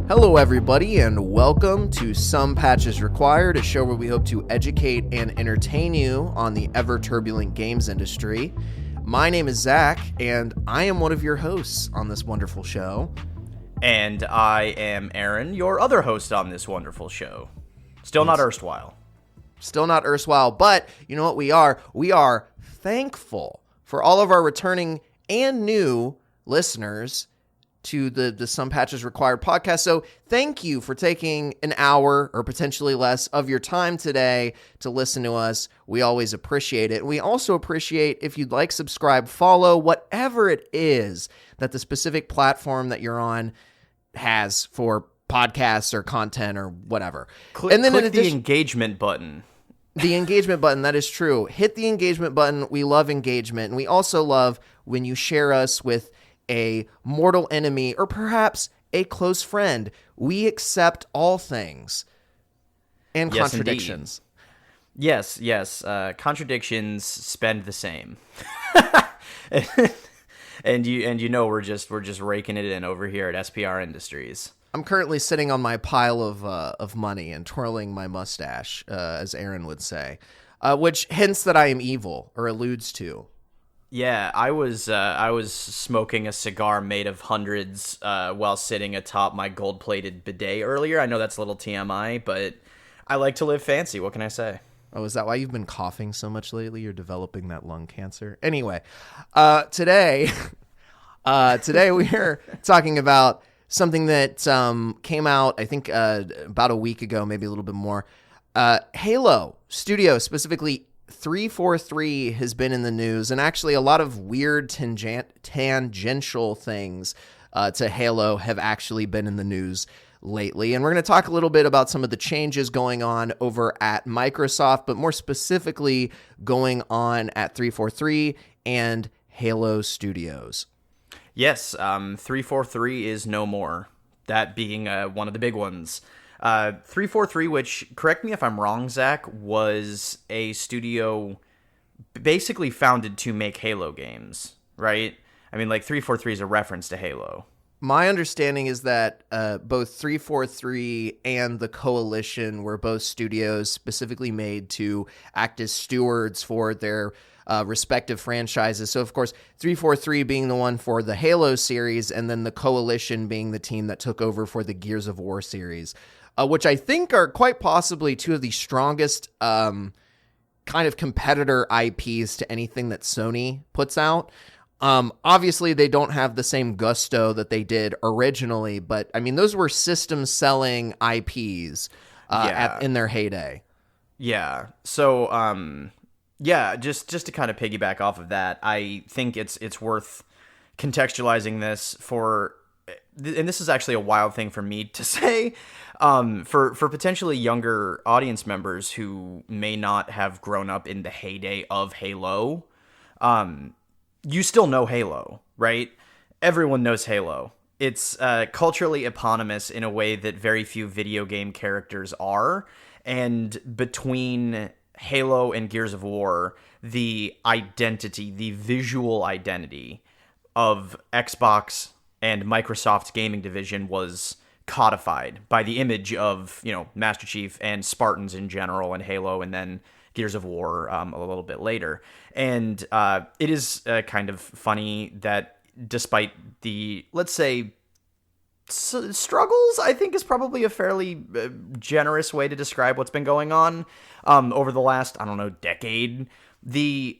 Hello everybody, and welcome to Some Patches Required, a show where we hope to educate and entertain you on the ever-turbulent games industry. My name is Zak, and I am one of your hosts on this wonderful show. And I am Aaron, your other host on this wonderful show. Still not erstwhile. Still not erstwhile, but you know what we are? We are thankful for all of our returning and new listeners to the Some Patches Required podcast. So thank you for taking an hour or potentially less of your time today to listen to us. We always appreciate it. We also appreciate if you'd like, subscribe, follow, whatever it is that the specific platform that you're on has for podcasts or content or whatever. And then click the engagement button. The engagement button, that is true. Hit the engagement button. We love engagement. And we also love when you share us with a mortal enemy, or perhaps a close friend. We accept all things. And yes, contradictions. Indeed. Yes. Contradictions spend the same. and you know we're just raking it in over here at SPR Industries. I'm currently sitting on my pile of money and twirling my mustache, as Aaron would say, which hints that I am evil, or alludes to. Yeah, I was smoking a cigar made of hundreds while sitting atop my gold-plated bidet earlier. I know that's a little TMI, but I like to live fancy. What can I say? Oh, is that why you've been coughing so much lately? You're developing that lung cancer? Anyway, today we're talking about something that came out, I think, about a week ago, maybe a little bit more. Halo Studio, specifically 343, has been in the news, and actually a lot of weird tangential things to Halo have actually been in the news lately. And we're going to talk a little bit about some of the changes going on over at Microsoft, but more specifically going on at 343 and Halo Studios. Yes, 343 is no more. That being one of the big ones. 343, which, correct me if I'm wrong, Zach, was a studio basically founded to make Halo games, right? I mean, like, 343 is a reference to Halo. My understanding is that both 343 and the Coalition were both studios specifically made to act as stewards for their respective franchises. So, of course, 343 being the one for the Halo series, and then the Coalition being the team that took over for the Gears of War series. Which I think are quite possibly two of the strongest kind of competitor IPs to anything that Sony puts out. Obviously, they don't have the same gusto that they did originally, but I mean, those were system-selling IPs in their heyday. Yeah. So, just to kind of piggyback off of that, I think it's worth contextualizing this for, and this is actually a wild thing for me to say, for potentially younger audience members who may not have grown up in the heyday of Halo. You still know Halo, right? Everyone knows Halo. It's culturally eponymous in a way that very few video game characters are. And between Halo and Gears of War, the identity, the visual identity of Xbox and Microsoft's gaming division was codified by the image of, Master Chief and Spartans in general, and Halo, and then Gears of War a little bit later. And it is kind of funny that despite the, let's say, struggles, I think is probably a fairly generous way to describe what's been going on over the last, decade, the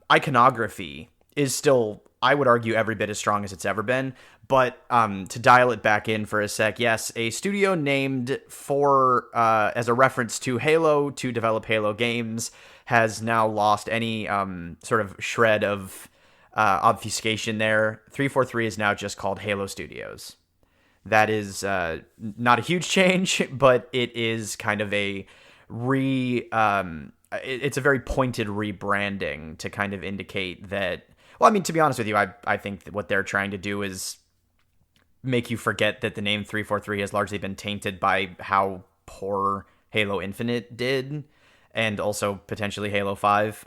iconography is still, I would argue, every bit as strong as it's ever been. But to dial it back in for a sec, yes, a studio named for as a reference to Halo to develop Halo games has now lost any sort of shred of obfuscation there. 343 is now just called Halo Studios. That is not a huge change, but it is kind of a it's a very pointed rebranding to kind of indicate that. Well, I mean, to be honest with you, I think that what they're trying to do is make you forget that the name 343 has largely been tainted by how poor Halo Infinite did, and also potentially Halo 5.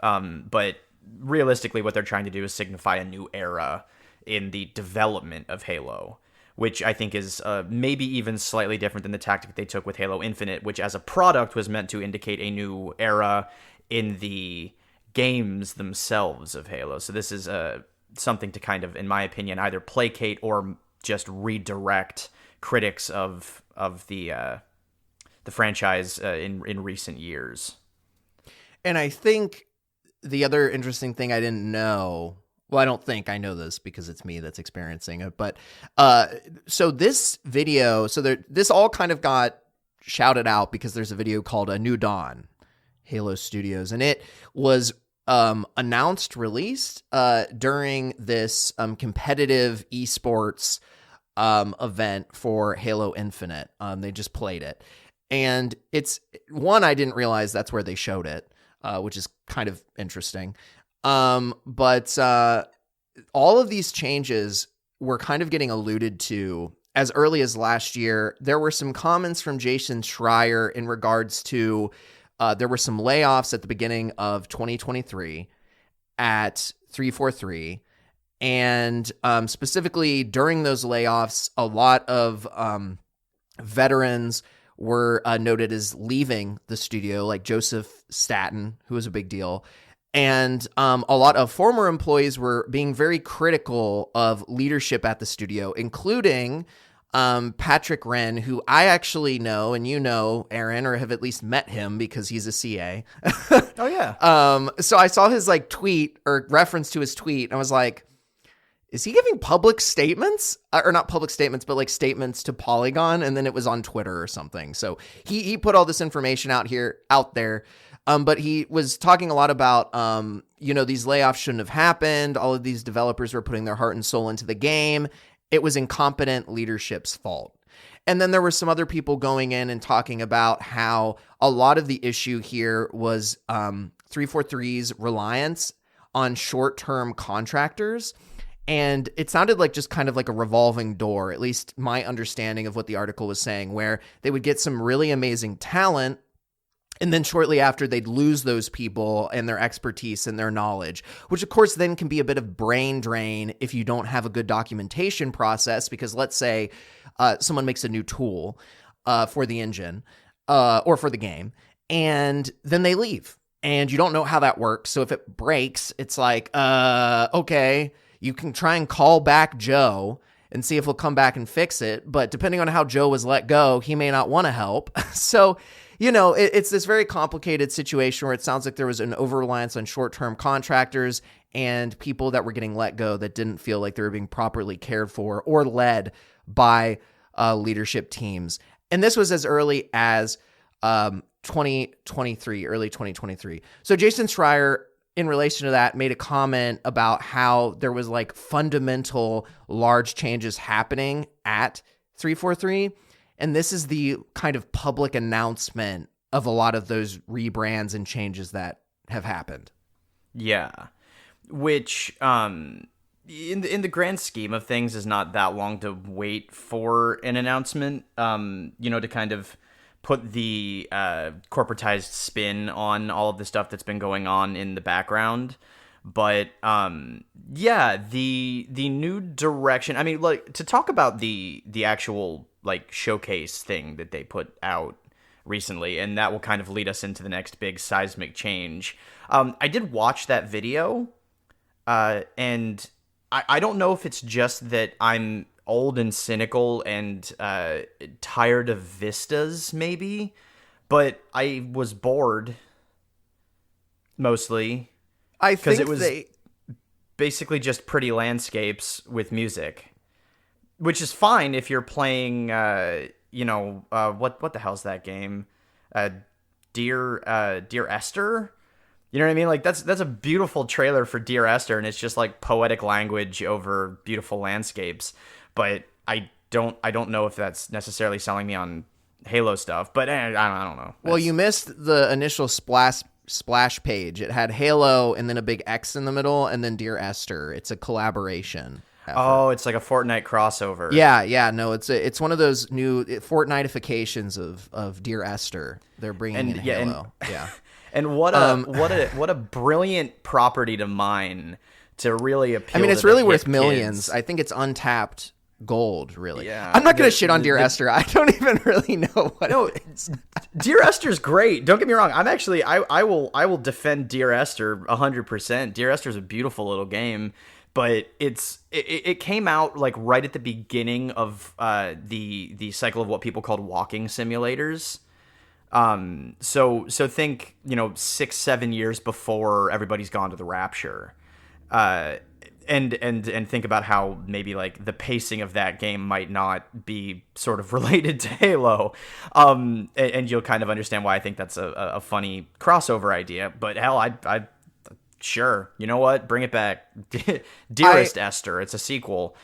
But realistically, what they're trying to do is signify a new era in the development of Halo, which I think is maybe even slightly different than the tactic they took with Halo Infinite, which as a product was meant to indicate a new era in the games themselves of Halo. So this is something to kind of, in my opinion, either placate or just redirect critics of the franchise in recent years. And I think the other interesting thing I didn't know, well, I don't think I know this because it's me that's experiencing it, but so this video, this all kind of got shouted out because there's a video called A New Dawn, Halo Studios, and it was released during this competitive esports event for Halo Infinite. They just played it. And it's one, I didn't realize that's where they showed it, which is kind of interesting. But all of these changes were kind of getting alluded to as early as last year. There were some comments from Jason Schreier in regards to there were some layoffs at the beginning of 2023 at 343. And specifically during those layoffs, a lot of veterans were noted as leaving the studio, like Joseph Staten, who was a big deal. And a lot of former employees were being very critical of leadership at the studio, including Patrick Wren, who I actually know, and you know, Aaron, or have at least met him because he's a CA. Oh, yeah. So I saw his tweet or reference to his tweet, and I was like, is he giving public statements? Or not public statements, but statements to Polygon, and then it was on Twitter or something. So he put all this information out there. But he was talking a lot about, these layoffs shouldn't have happened. All of these developers were putting their heart and soul into the game. It was incompetent leadership's fault. And then there were some other people going in and talking about how a lot of the issue here was 343's reliance on short-term contractors. And it sounded like just kind of like a revolving door, at least my understanding of what the article was saying, where they would get some really amazing talent, and then shortly after they'd lose those people and their expertise and their knowledge, which of course then can be a bit of brain drain if you don't have a good documentation process, because let's say someone makes a new tool for the engine or for the game, and then they leave and you don't know how that works. So if it breaks, it's like, okay, you can try and call back Joe and see if he'll come back and fix it. But depending on how Joe was let go, he may not want to help. So, it's this very complicated situation where it sounds like there was an over-reliance on short-term contractors and people that were getting let go that didn't feel like they were being properly cared for or led by leadership teams. And this was as early as 2023, early 2023. So Jason Schreier, in relation to that, made a comment about how there was fundamental large changes happening at 343. And this is the kind of public announcement of a lot of those rebrands and changes that have happened. Yeah. Which, in the grand scheme of things, is not that long to wait for an announcement, to kind of put the corporatized spin on all of the stuff that's been going on in the background. But the new direction, I mean, to talk about the actual showcase thing that they put out recently, and that will kind of lead us into the next big seismic change. I did watch that video, and I don't know if it's just that I'm old and cynical and tired of vistas, maybe, but I was bored mostly. I think it was basically just pretty landscapes with music, which is fine if you're playing, what the hell's that game? Dear Esther. You know what I mean? Like that's a beautiful trailer for Dear Esther, and it's just like poetic language over beautiful landscapes. But I don't know if that's necessarily selling me on Halo stuff. But I don't know. Well, you missed the initial splash page. It had Halo and then a big X in the middle, and then Dear Esther. It's a collaboration effort. Oh, it's like a Fortnite crossover. Yeah. No, it's one of those new Fortniteifications of Dear Esther. They're bringing in Halo. Yeah. And what a brilliant property to mine to really appeal. I mean, it's to really the worth hip millions. kids. I think it's untapped gold, really. Yeah. I'm not going to shit on Dear Esther. I don't even really know what. No, Dear Esther's great. Don't get me wrong. I'm actually I will defend Dear Esther 100%. Dear Esther's a beautiful little game, but it came out like right at the beginning of the cycle of what people called walking simulators. So think, 6-7 years before everybody's gone to the rapture. And think about how maybe like the pacing of that game might not be sort of related to Halo. And you'll kind of understand why I think that's a funny crossover idea. But hell, I sure. You know what? Bring it back. Dearest Esther. It's a sequel.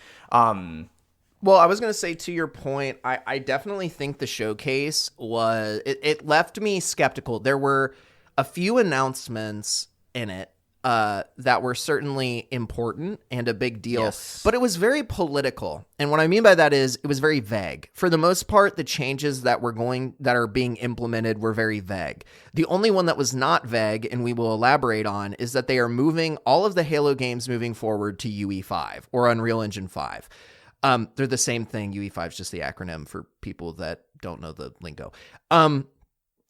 Well, I was going to say, to your point, I definitely think the showcase was, it left me skeptical. There were a few announcements in it that were certainly important and a big deal, yes. But it was very political. And what I mean by that is it was very vague. For the most part, the changes that are being implemented were very vague. The only one that was not vague, and we will elaborate on, is that they are moving all of the Halo games moving forward to UE5 or Unreal Engine 5. They're the same thing. UE5 is just the acronym for people that don't know the lingo.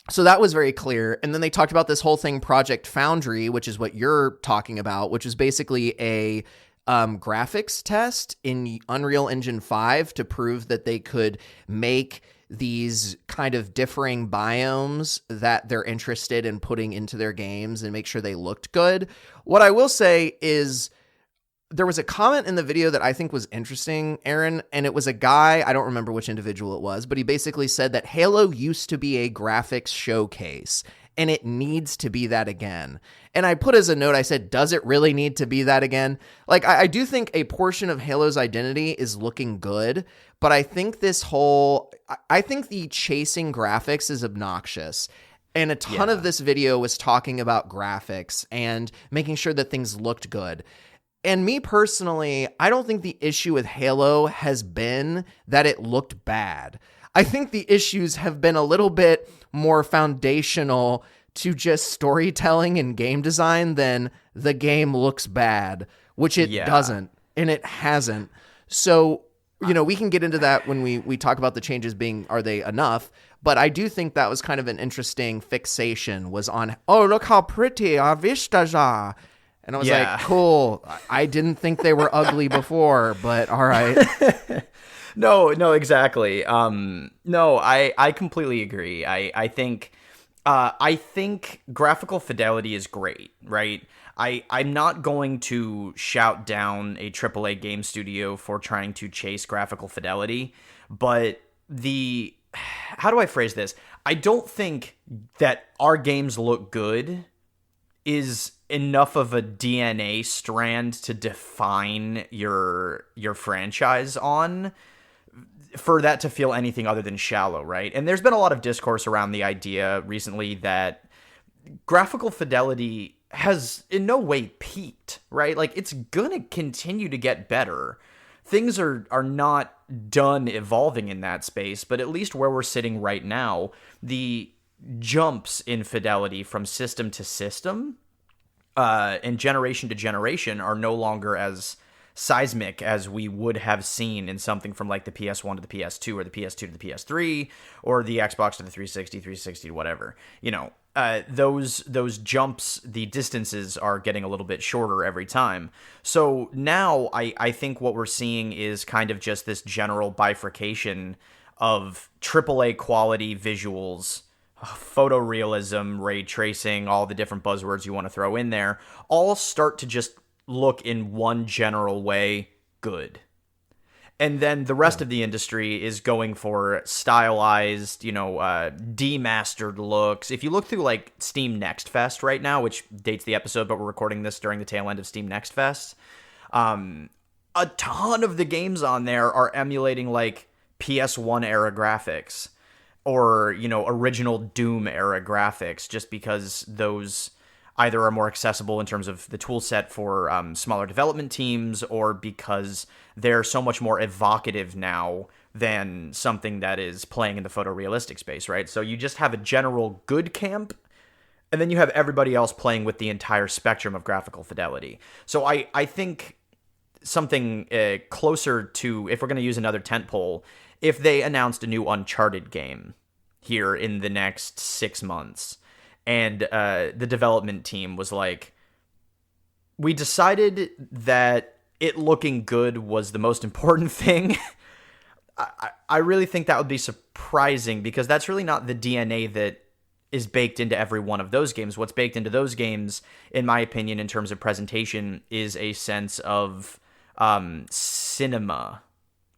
So that was very clear. And then they talked about this whole thing, Project Foundry, which is what you're talking about, which is basically a graphics test in Unreal Engine 5 to prove that they could make these kind of differing biomes that they're interested in putting into their games and make sure they looked good. What I will say is, there was a comment in the video that I think was interesting, Aaron, and it was a guy, I don't remember which individual it was, but he basically said that Halo used to be a graphics showcase, and it needs to be that again. And I put as a note, I said, does it really need to be that again? Like, I do think a portion of Halo's identity is looking good, but I think I think the chasing graphics is obnoxious. And a ton of this video was talking about graphics and making sure that things looked good. And me personally, I don't think the issue with Halo has been that it looked bad. I think the issues have been a little bit more foundational to just storytelling and game design than the game looks bad, which it doesn't, and it hasn't. So, we can get into that when we talk about the changes being, are they enough? But I do think that was kind of an interesting fixation, was on, oh, look how pretty our vistas are. And I was like, cool. I didn't think they were ugly before, but all right. No, exactly. No, I completely agree. I think graphical fidelity is great, right? I'm not going to shout down a AAA game studio for trying to chase graphical fidelity, but how do I phrase this? I don't think that our games look good is enough of a DNA strand to define your franchise on, for that to feel anything other than shallow, right? And there's been a lot of discourse around the idea recently that graphical fidelity has in no way peaked, right? Like, it's gonna continue to get better. Things are not done evolving in that space, but at least where we're sitting right now, the jumps in fidelity from system to system and generation to generation are no longer as seismic as we would have seen in something from like the PS1 to the PS2 or the PS2 to the PS3 or the Xbox to the 360 to whatever. Those jumps, the distances are getting a little bit shorter every time. So now I think what we're seeing is kind of just this general bifurcation of AAA quality visuals, photorealism, ray tracing, all the different buzzwords you want to throw in there, all start to just look in one general way good. And then the rest of the industry is going for stylized, demastered looks. If you look through like Steam Next Fest right now, which dates the episode, but we're recording this during the tail end of Steam Next Fest, a ton of the games on there are emulating like PS1 era graphics or, original Doom era graphics, just because those either are more accessible in terms of the tool set for smaller development teams, or because they're so much more evocative now than something that is playing in the photorealistic space, right? So you just have a general good camp, and then you have everybody else playing with the entire spectrum of graphical fidelity. So I think something closer to, if we're going to use another tentpole, if they announced a new Uncharted game here in the next 6 months, and the development team was like, we decided that it looking good was the most important thing. I really think that would be surprising, because that's really not the DNA that is baked into every one of those games. What's baked into those games, in my opinion, in terms of presentation, is a sense of cinema,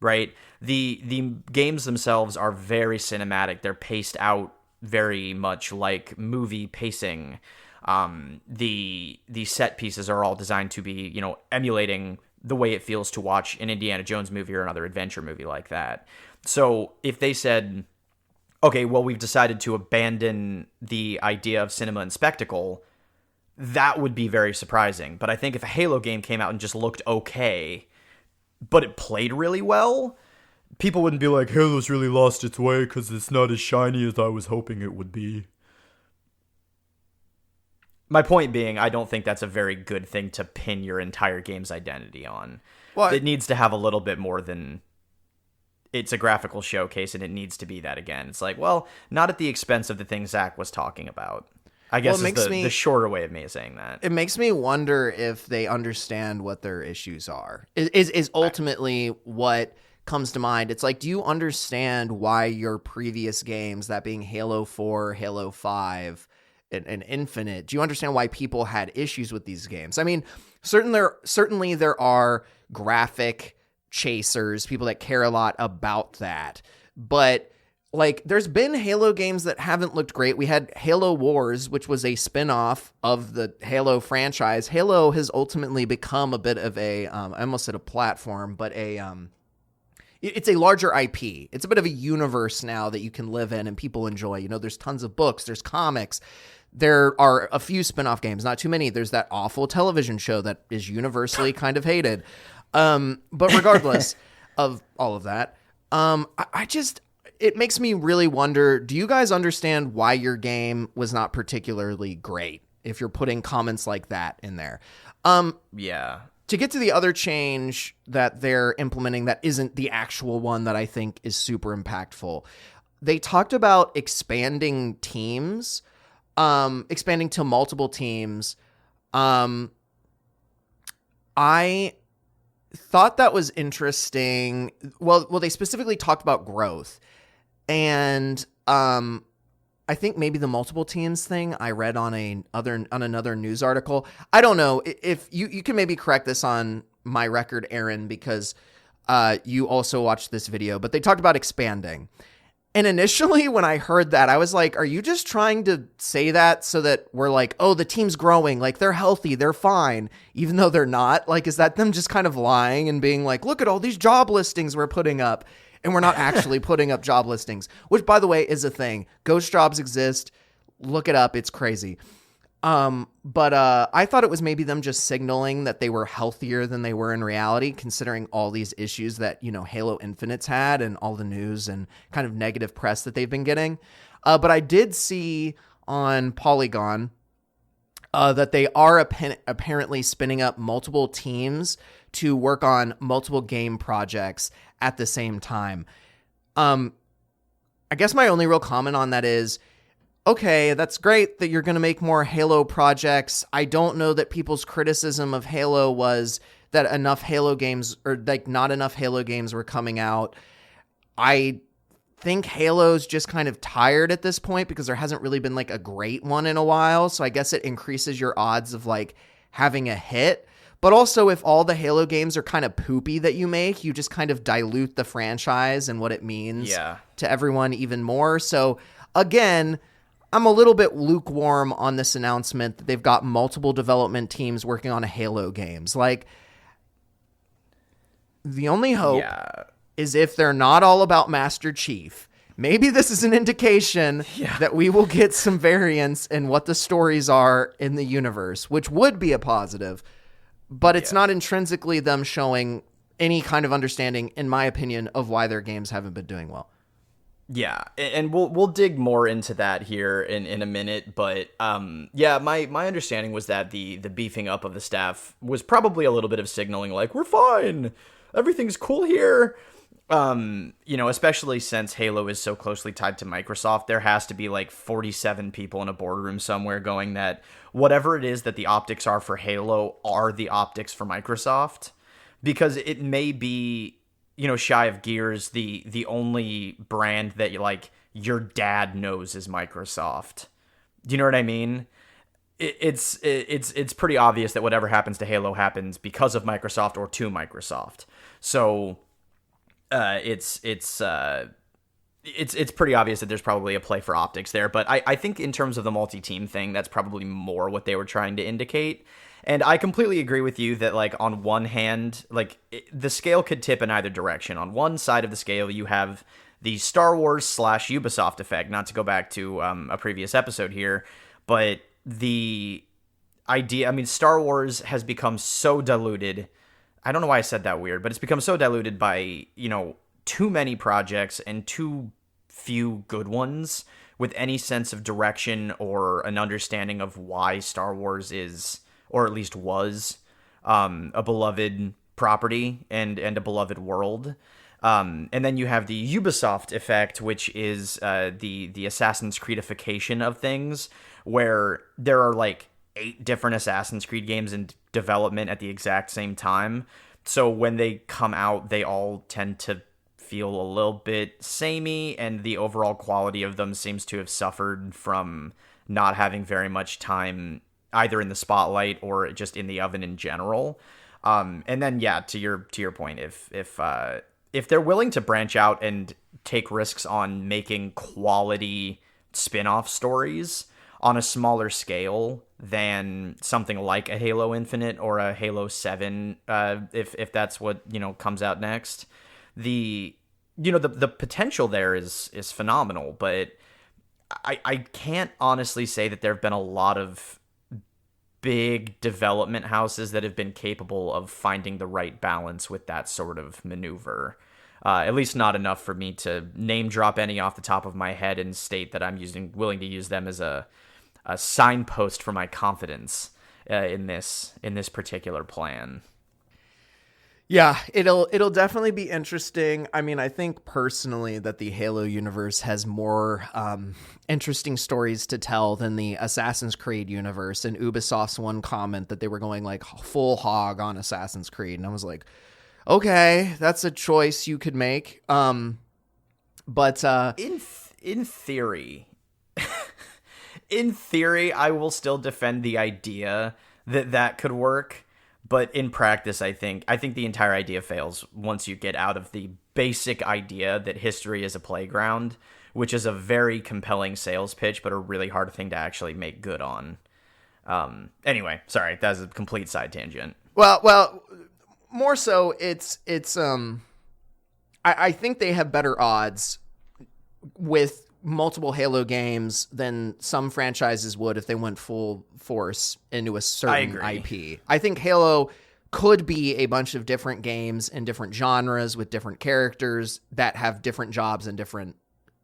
right? The games themselves are very cinematic. They're paced out very much like movie pacing. The set pieces are all designed to be, emulating the way it feels to watch an Indiana Jones movie or another adventure movie like that. So if they said, okay, well, we've decided to abandon the idea of cinema and spectacle, that would be very surprising. But I think if a Halo game came out and just looked okay, but it played really well, people wouldn't be like, Halo's really lost its way because it's not as shiny as I was hoping it would be. My point being, I don't think that's a very good thing to pin your entire game's identity on. Well, it needs to have a little bit more than it's a graphical showcase, and it needs to be that again. It's like, well, not at the expense of the things Zach was talking about. I guess is the shorter way of me saying that. It makes me wonder if they understand what their issues are. Is ultimately what comes to mind. It's like, do you understand why your previous games, that being Halo 4, Halo 5, and Infinite, do you understand why people had issues with these games? I mean, certainly there are graphic chasers, people that care a lot about that, but like, there's been Halo games that haven't looked great. We had Halo Wars, which was a spin-off of the Halo franchise. Halo has ultimately become a bit of a, I almost said a platform, but it's a larger IP. It's a bit of a universe now that you can live in and people enjoy. There's tons of books, there's comics. There are a few spin-off games, not too many. There's that awful television show that is universally kind of hated. But regardless of all of that, it makes me really wonder, do you guys understand why your game was not particularly great if you're putting comments like that in there? Yeah. To get to the other change that they're implementing that isn't the actual one that I think is super impactful, they talked about expanding teams, expanding to multiple teams. I thought that was interesting. Well, they specifically talked about growth. And I think maybe the multiple teams thing I read on another news article. I don't know if you can maybe correct this on my record, Aaron, because you also watched this video, but they talked about expanding. And initially when I heard that, I was like, are you just trying to say that so that we're like, oh, the team's growing, like they're healthy, they're fine, even though they're not? Like, is that them just kind of lying and being like, look at all these job listings we're putting up? And we're not actually putting up job listings, which, by the way, is a thing. Ghost jobs exist. Look it up. It's crazy. But I thought it was maybe them just signaling that they were healthier than they were in reality, considering all these issues that, Halo Infinite's had and all the news and kind of negative press that they've been getting. But I did see on Polygon that they are apparently spinning up multiple teams to work on multiple game projects at the same time. I guess my only real comment on that is, okay, that's great that you're going to make more Halo projects. I don't know that people's criticism of Halo was that enough Halo games, or like not enough Halo games were coming out. I think Halo's just kind of tired at this point because there hasn't really been like a great one in a while. So I guess it increases your odds of like having a hit. But also, if all the Halo games are kind of poopy that you make, you just kind of dilute the franchise and what it means to everyone even more. So again, I'm a little bit lukewarm on this announcement that they've got multiple development teams working on Halo games. Like, the only hope is if they're not all about Master Chief. Maybe this is an indication that we will get some variance in what the stories are in the universe, which would be a positive. But it's not intrinsically them showing any kind of understanding, in my opinion, of why their games haven't been doing well. Yeah, and we'll dig more into that here in a minute, but my understanding was that the beefing up of the staff was probably a little bit of signaling like, we're fine, everything's cool here. Especially since Halo is so closely tied to Microsoft, there has to be like 47 people in a boardroom somewhere going that whatever it is that the optics are for Halo are the optics for Microsoft, because it may be, shy of Gears, the only brand that like your dad knows is Microsoft. Do you know what I mean? It's pretty obvious that whatever happens to Halo happens because of Microsoft or to Microsoft. So it's pretty obvious that there's probably a play for optics there. But I think in terms of the multi-team thing, that's probably more what they were trying to indicate. And I completely agree with you that, like, on one hand, like, the scale could tip in either direction. On one side of the scale, you have the Star Wars / Ubisoft effect, not to go back to a previous episode here, but the idea, Star Wars has become so diluted. I don't know why I said that weird, but it's become so diluted by, too many projects and too few good ones with any sense of direction or an understanding of why Star Wars is, or at least was, a beloved property and a beloved world. And then you have the Ubisoft effect, which is the Assassin's Creedification of things, where there are like 8 different Assassin's Creed games in development at the exact same time. So when they come out, they all tend to feel a little bit samey, and the overall quality of them seems to have suffered from not having very much time either in the spotlight or just in the oven in general. And then, to your point, if they're willing to branch out and take risks on making quality spin-off stories on a smaller scale than something like a Halo Infinite or a Halo 7, if that's what, comes out next, the potential there is phenomenal. But I can't honestly say that there have been a lot of big development houses that have been capable of finding the right balance with that sort of maneuver. At least not enough for me to name drop any off the top of my head and state that I'm willing to use them as a signpost for my confidence in this particular plan. Yeah, it'll definitely be interesting. I think personally that the Halo universe has more interesting stories to tell than the Assassin's Creed universe. And Ubisoft's one comment that they were going like full hog on Assassin's Creed, and I was like, okay, that's a choice you could make. But in theory, I will still defend the idea that could work. But in practice, I think the entire idea fails once you get out of the basic idea that history is a playground, which is a very compelling sales pitch, but a really hard thing to actually make good on. Anyway, sorry, that's a complete side tangent. Well, more so, I think they have better odds with multiple Halo games than some franchises would if they went full force into a certain IP. I think Halo could be a bunch of different games in different genres with different characters that have different jobs and different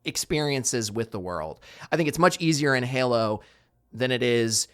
experiences with the world. I think it's much easier in Halo than it is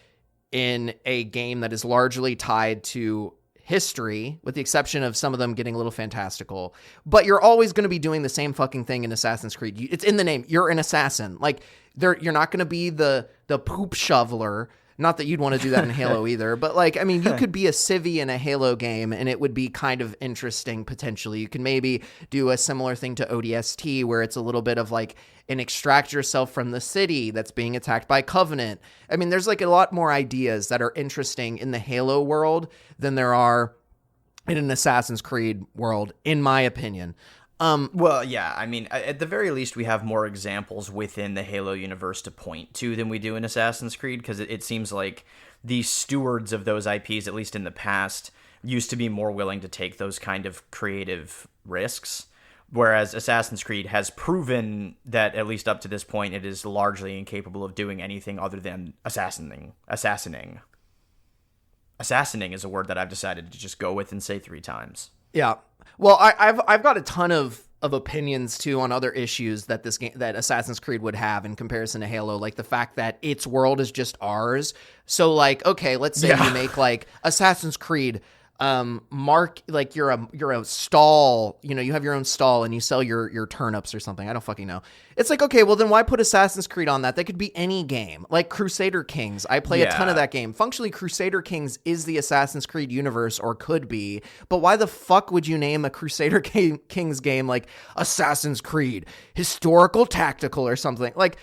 in a game that is largely tied to history, with the exception of some of them getting a little fantastical. But you're always going to be doing the same fucking thing in Assassin's Creed. It's in the name. You're an assassin. Like, you're not going to be the poop shoveler Not that you'd want to do that in Halo either, but like, I mean, you could be a civvy in a Halo game and it would be kind of interesting potentially. You can maybe do a similar thing to ODST where it's a little bit of like an extract yourself from the city that's being attacked by Covenant. I mean, there's like a lot more ideas that are interesting in the Halo world than there are in an Assassin's Creed world, in my opinion. Well, yeah, I mean, at the very least, we have more examples within the Halo universe to point to than we do in Assassin's Creed, because it seems like the stewards of those IPs, at least in the past, used to be more willing to take those kind of creative risks, whereas Assassin's Creed has proven that, at least up to this point, it is largely incapable of doing anything other than assassinating. Assassinating is a word that I've decided to just go with and say 3 times. Yeah. Well, I've got a ton of opinions too on other issues that this game, that Assassin's Creed would have in comparison to Halo, like the fact that its world is just ours. So like, okay, let's say you make like Assassin's Creed, Mark, like you're a stall, you know, you have your own stall and you sell your turnips or something. I don't fucking know. It's like, okay, well then why put Assassin's Creed on that? That could be any game, like Crusader Kings. I play a ton of that game. Functionally, Crusader Kings is the Assassin's Creed universe, or could be, but why the fuck would you name a Crusader Kings game like Assassin's Creed Historical Tactical or something? Like,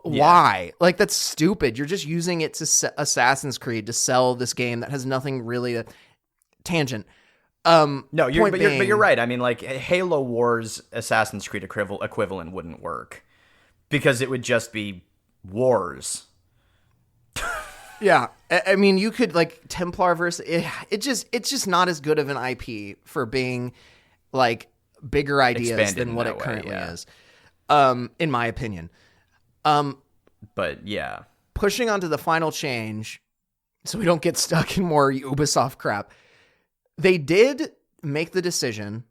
why? Like, that's stupid. You're just using it to Assassin's Creed to sell this game that has nothing really to... Tangent. No, but you're right. I mean, like Halo Wars Assassin's Creed equivalent wouldn't work because it would just be wars. Yeah, I mean, you could like Templar versus it's just not as good of an IP for being like bigger ideas expanded than what it way, currently is, in my opinion. But yeah, pushing on to the final change, so we don't get stuck in more Ubisoft crap. They did make the decision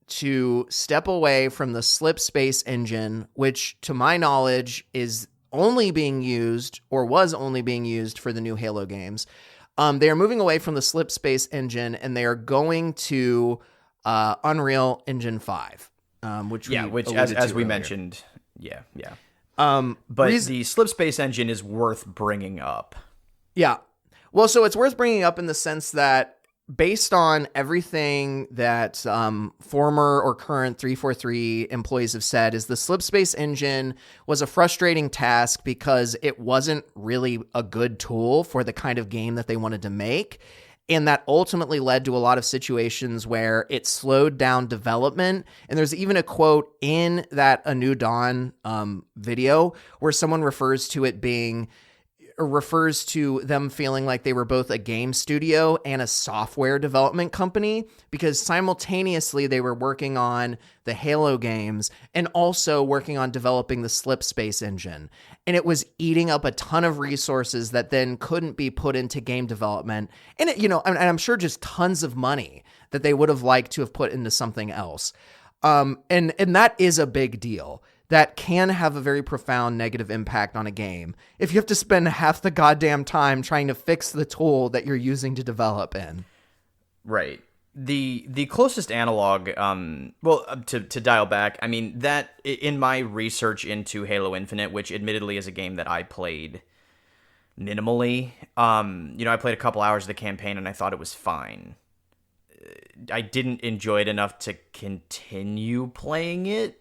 to step away from the Slipspace Engine, which to my knowledge is only being used or was only being used for the new Halo games. They are moving away from the Slipspace Engine and they are going to Unreal Engine 5, which as we mentioned, but the Slipspace Engine is worth bringing up. Yeah. Well, so it's worth bringing up in the sense that based on everything that former or current 343 employees have said, is the Slipspace Engine was a frustrating task because it wasn't really a good tool for the kind of game that they wanted to make. And that ultimately led to a lot of situations where it slowed down development. And there's even a quote in that A New Dawn video where someone refers to them feeling like they were both a game studio and a software development company, because simultaneously they were working on the Halo games and also working on developing the Slipspace Engine. And it was eating up a ton of resources that then couldn't be put into game development. And and I'm sure just tons of money that they would have liked to have put into something else. And that is a big deal. That can have a very profound negative impact on a game if you have to spend half the goddamn time trying to fix the tool that you're using to develop in. Right. The closest analog, to dial back, I mean, that in my research into Halo Infinite, which admittedly is a game that I played minimally, I played a couple hours of the campaign and I thought it was fine. I didn't enjoy it enough to continue playing it.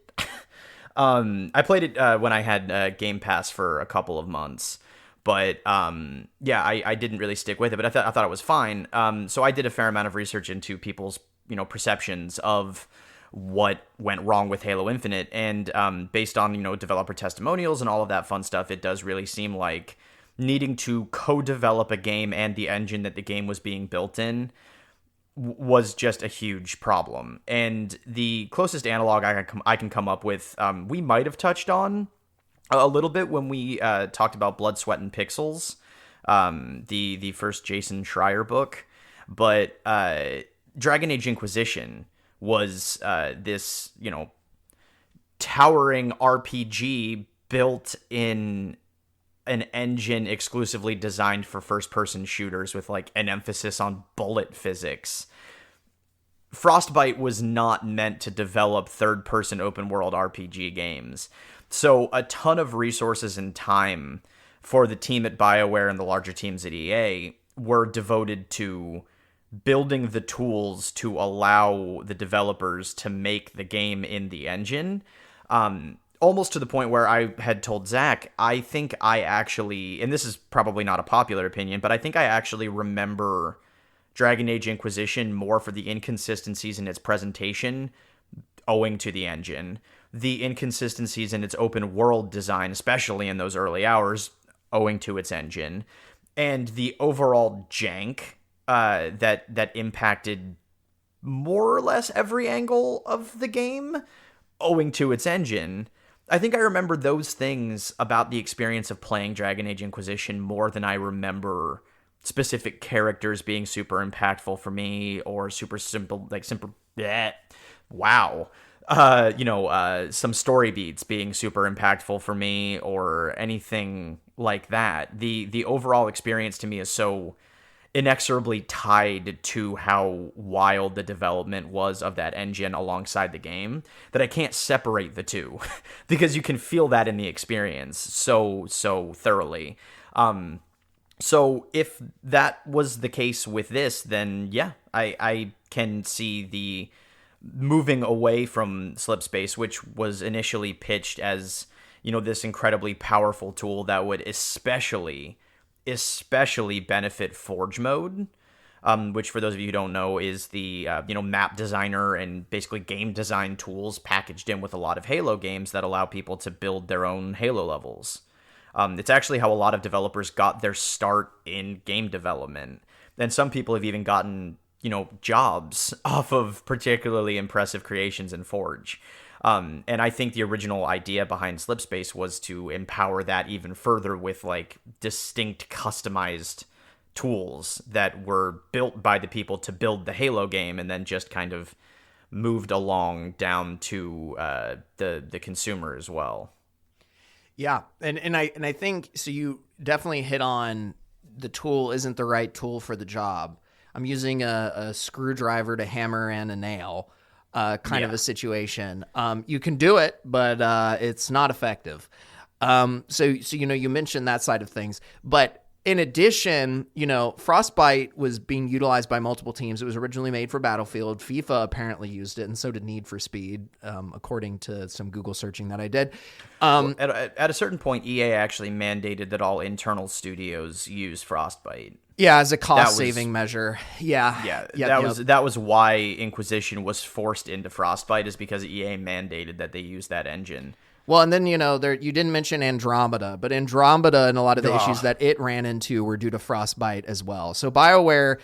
I played it when I had Game Pass for a couple of months, but I didn't really stick with it. But I thought it was fine. So I did a fair amount of research into people's perceptions of what went wrong with Halo Infinite, and based on developer testimonials and all of that fun stuff, it does really seem like needing to co-develop a game and the engine that the game was being built in was just a huge problem. And the closest analog I can come up with, we might have touched on a little bit when we talked about Blood, Sweat, and Pixels, the first Jason Schreier book. But Dragon Age Inquisition was this, towering RPG built in an engine exclusively designed for first-person shooters with like an emphasis on bullet physics. Frostbite was not meant to develop third-person open-world RPG games. So a ton of resources and time for the team at BioWare and the larger teams at EA were devoted to building the tools to allow the developers to make the game in the engine. Almost to the point where I had told Zach, I think I actually, and this is probably not a popular opinion, but I think I actually remember Dragon Age Inquisition more for the inconsistencies in its presentation owing to the engine. The inconsistencies in its open world design, especially in those early hours, owing to its engine. And the overall jank that impacted more or less every angle of the game owing to its engine. I think I remember those things about the experience of playing Dragon Age Inquisition more than I remember specific characters being super impactful for me, or super simple, like simple, wow. Some story beats being super impactful for me, or anything like that. The overall experience to me is so inexorably tied to how wild the development was of that engine alongside the game that I can't separate the two because you can feel that in the experience so thoroughly. So if that was the case with this, then yeah, I can see the moving away from Slipspace, which was initially pitched as, this incredibly powerful tool that would especially benefit Forge mode, which for those of you who don't know is the map designer and basically game design tools packaged in with a lot of Halo games that allow people to build their own Halo levels. It's actually how a lot of developers got their start in game development, and some people have even gotten jobs off of particularly impressive creations in Forge. And I think the original idea behind Slipspace was to empower that even further with like distinct customized tools that were built by the people to build the Halo game, and then just kind of moved along down to the consumer as well. Yeah, and I think so. You definitely hit on the tool isn't the right tool for the job. I'm using a screwdriver to hammer in a nail. Kind of a situation. You can do it, but it's not effective. So you mentioned that side of things, but in addition, Frostbite was being utilized by multiple teams. It was originally made for Battlefield. FIFA apparently used it, and so did Need for Speed, according to some Google searching that I did. At a certain point, EA actually mandated that all internal studios use Frostbite. Yeah, as a cost-saving measure. Yeah. That was why Inquisition was forced into Frostbite, is because EA mandated that they use that engine. Well, and then, you didn't mention Andromeda, but Andromeda and a lot of the issues that it ran into were due to Frostbite as well. So BioWare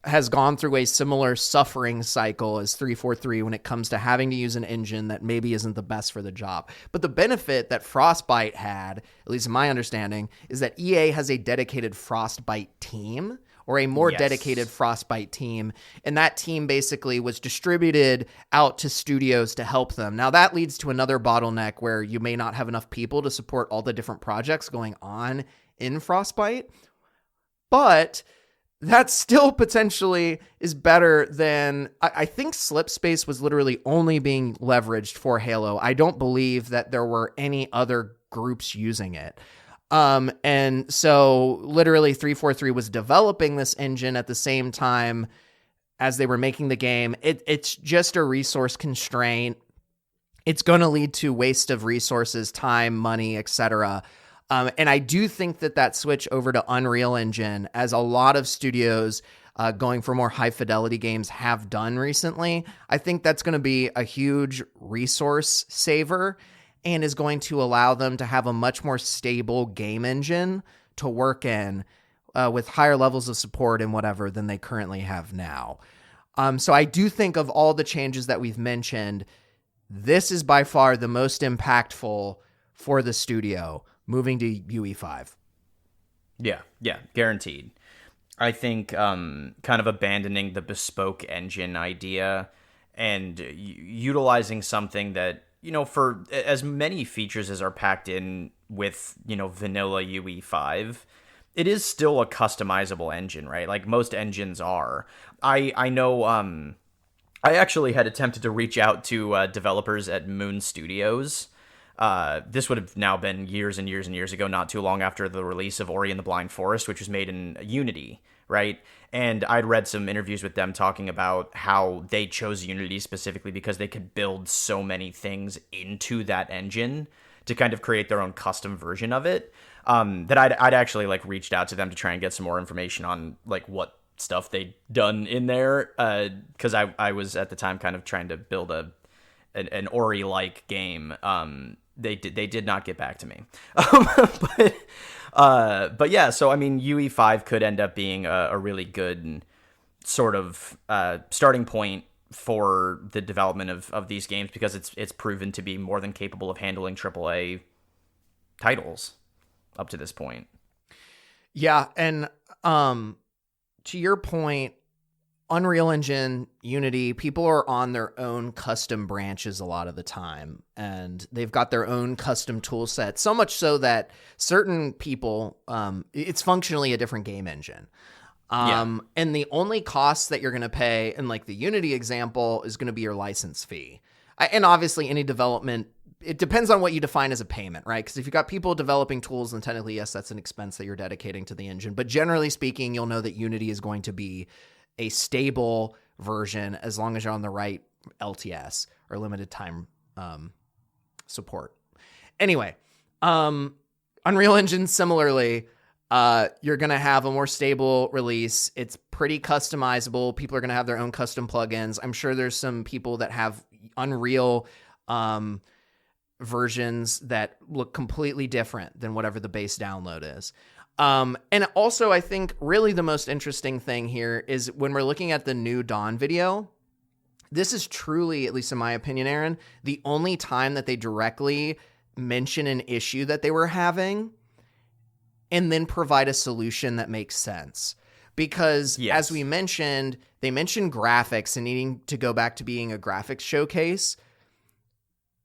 has gone through a similar suffering cycle as 343 when it comes to having to use an engine that maybe isn't the best for the job. But the benefit that Frostbite had, at least in my understanding, is that EA has a dedicated Frostbite team, or a more dedicated Frostbite team, and that team basically was distributed out to studios to help them. Now, that leads to another bottleneck where you may not have enough people to support all the different projects going on in Frostbite, but that still potentially is better than... I think Slipspace was literally only being leveraged for Halo. I don't believe that there were any other groups using it. And so literally 343 was developing this engine at the same time as they were making the game. It's just a resource constraint. It's going to lead to waste of resources, time, money, etc. And I do think that switch over to Unreal Engine, as a lot of studios going for more high fidelity games have done recently, I think that's going to be a huge resource saver, and is going to allow them to have a much more stable game engine to work in with higher levels of support and whatever than they currently have now. So I do think of all the changes that we've mentioned, this is by far the most impactful for the studio moving to UE5. Yeah, guaranteed. I think kind of abandoning the bespoke engine idea and utilizing something that, for as many features as are packed in with, vanilla UE5, it is still a customizable engine, right? Like most engines are. I know I actually had attempted to reach out to developers at Moon Studios This would have now been years and years and years ago, not too long after the release of Ori and the Blind Forest, which was made in Unity, right? And I'd read some interviews with them talking about how they chose Unity specifically because they could build so many things into that engine to kind of create their own custom version of it. That I'd actually like reached out to them to try and get some more information on like what stuff they'd done in there, because I was at the time kind of trying to build an Ori-like game. They did not get back to me. But yeah, so I mean, UE5 could end up being a really good sort of starting point for the development of these games, because it's proven to be more than capable of handling AAA titles up to this point. Yeah, and to your point, Unreal Engine, Unity, people are on their own custom branches a lot of the time, and they've got their own custom tool set, so much so that certain people, it's functionally a different game engine. And the only cost that you're going to pay in like the Unity example is going to be your license fee. And obviously any development, it depends on what you define as a payment, right? Because if you've got people developing tools, then technically, yes, that's an expense that you're dedicating to the engine. But generally speaking, you'll know that Unity is going to be a stable version as long as you're on the right LTS or limited time support. Anyway, Unreal Engine, similarly, you're going to have a more stable release. It's pretty customizable. People are going to have their own custom plugins. I'm sure there's some people that have Unreal versions that look completely different than whatever the base download is. And also, I think really the most interesting thing here is when we're looking at the new Dawn video, this is truly, at least in my opinion, Aaron, the only time that they directly mention an issue that they were having and then provide a solution that makes sense. Because as we mentioned, they mentioned graphics and needing to go back to being a graphics showcase.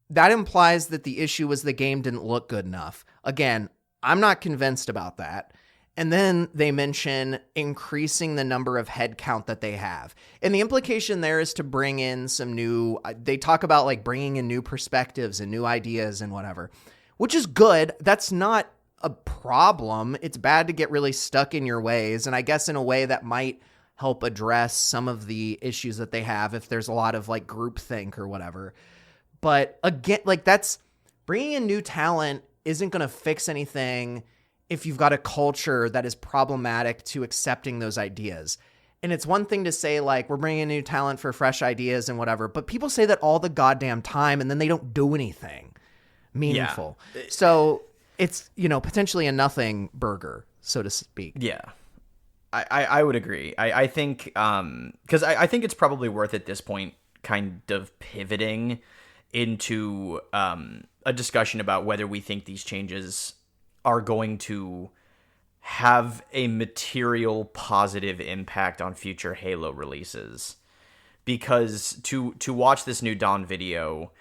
That implies that the issue was the game didn't look good enough. Again, I'm not convinced about that. And then they mention increasing the number of head count that they have. And the implication there is to bring in some new, they talk about like bringing in new perspectives and new ideas and whatever, which is good. That's not a problem. It's bad to get really stuck in your ways. And I guess in a way that might help address some of the issues that they have if there's a lot of like groupthink or whatever. But again, like that's bringing in new talent isn't going to fix anything if you've got a culture that is problematic to accepting those ideas. And it's one thing to say like, we're bringing in new talent for fresh ideas and whatever, but people say that all the goddamn time and then they don't do anything meaningful. Yeah. So it's, you know, potentially a nothing burger, so to speak. Yeah. I would agree. I think, because I think it's probably worth at this point kind of pivoting into a discussion about whether we think these changes are going to have a material positive impact on future Halo releases. Because to watch this new Dawn video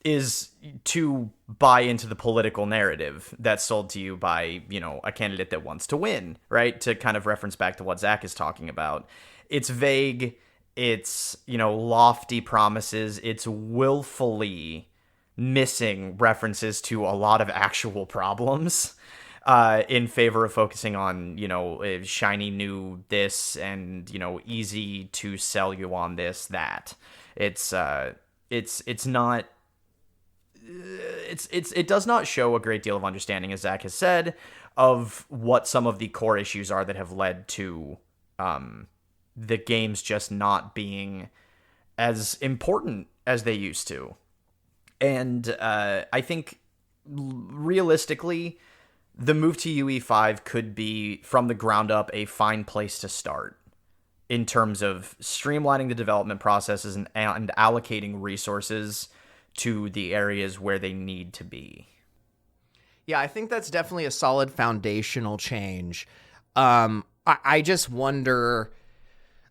is to buy into the political narrative that's sold to you by, you know, a candidate that wants to win, right? To kind of reference back to what Zach is talking about. It's vague. It's, you know, lofty promises. It's willfully missing references to a lot of actual problems in favor of focusing on, you know, shiny new this and, you know, easy to sell you on this, that. It does not show a great deal of understanding, as Zach has said, of what some of the core issues are that have led to the games just not being as important as they used to. And I think realistically, the move to UE5 could be from the ground up a fine place to start in terms of streamlining the development processes and allocating resources to the areas where they need to be. Yeah, I think that's definitely a solid foundational change. I just wonder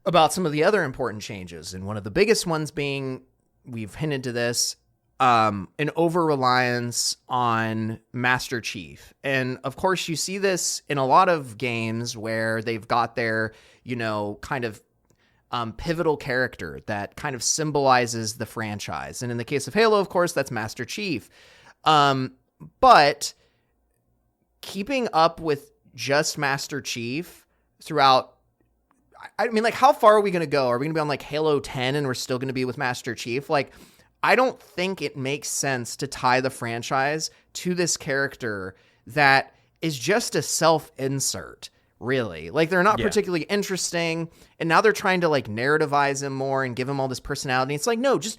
about some of the other important changes. And one of the biggest ones being, we've hinted to this, an over-reliance on Master Chief. And of course, you see this in a lot of games where they've got their, you know, kind of pivotal character that kind of symbolizes the franchise. And in the case of Halo, of course, that's Master Chief. But keeping up with just Master Chief throughout, I mean, like, how far are we going to go? Are we going to be on like Halo 10 and we're still going to be with Master Chief? Like, I don't think it makes sense to tie the franchise to this character that is just a self-insert, really. Like, they're not particularly interesting, and now they're trying to like narrativize him more and give him all this personality. It's like, no, just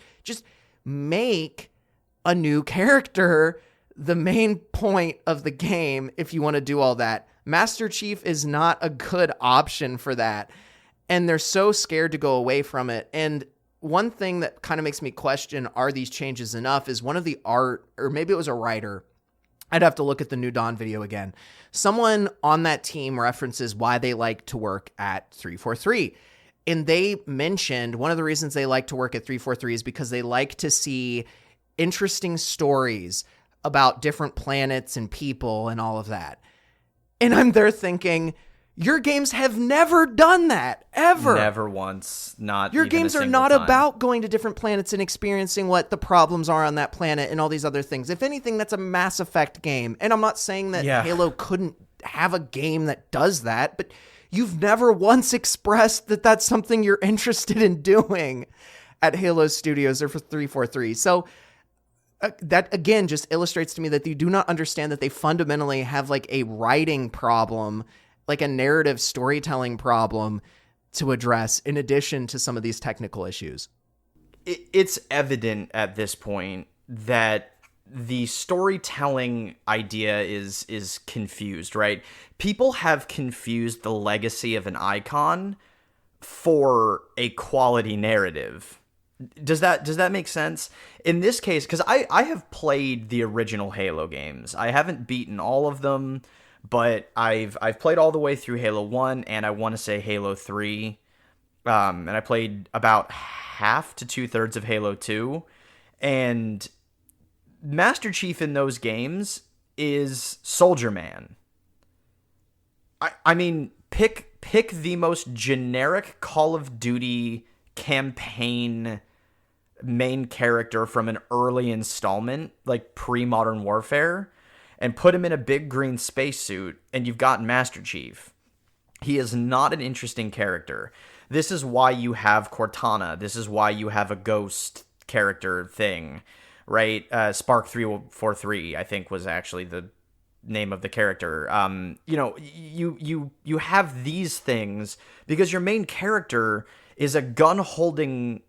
make a new character the main point of the game if you want to do all that. Master Chief is not a good option for that, and they're so scared to go away from it. And one thing that kind of makes me question, are these changes enough, is one of the art, or maybe it was a writer, I'd have to look at the New Dawn video again. Someone on that team references why they like to work at 343. And they mentioned one of the reasons they like to work at 343 is because they like to see interesting stories about different planets and people and all of that. And I'm there thinking, your games have never done that, ever. Never once. Not Your even games a are single not time. about going to different planets and experiencing what the problems are on that planet and all these other things. If anything, that's a Mass Effect game. And I'm not saying that Halo couldn't have a game that does that, but you've never once expressed that that's something you're interested in doing at Halo Studios or for 343. So that, again, just illustrates to me that you do not understand that they fundamentally have like a writing problem, like a narrative storytelling problem to address in addition to some of these technical issues. It's evident at this point that the storytelling idea is confused, right? People have confused the legacy of an icon for a quality narrative. Does that make sense? In this case, because I have played the original Halo games. I haven't beaten all of them, but I've played all the way through Halo 1, and I want to say Halo 3. And I played about half to 2/3 of Halo 2. And Master Chief in those games is Soldier Man. I mean, pick the most generic Call of Duty campaign main character from an early installment, like pre-Modern Warfare, and put him in a big green spacesuit, and you've got Master Chief. He is not an interesting character. This is why you have Cortana. This is why you have a ghost character thing, right? Spark 343, I think, was actually the name of the character. You have these things because your main character is a gun-holding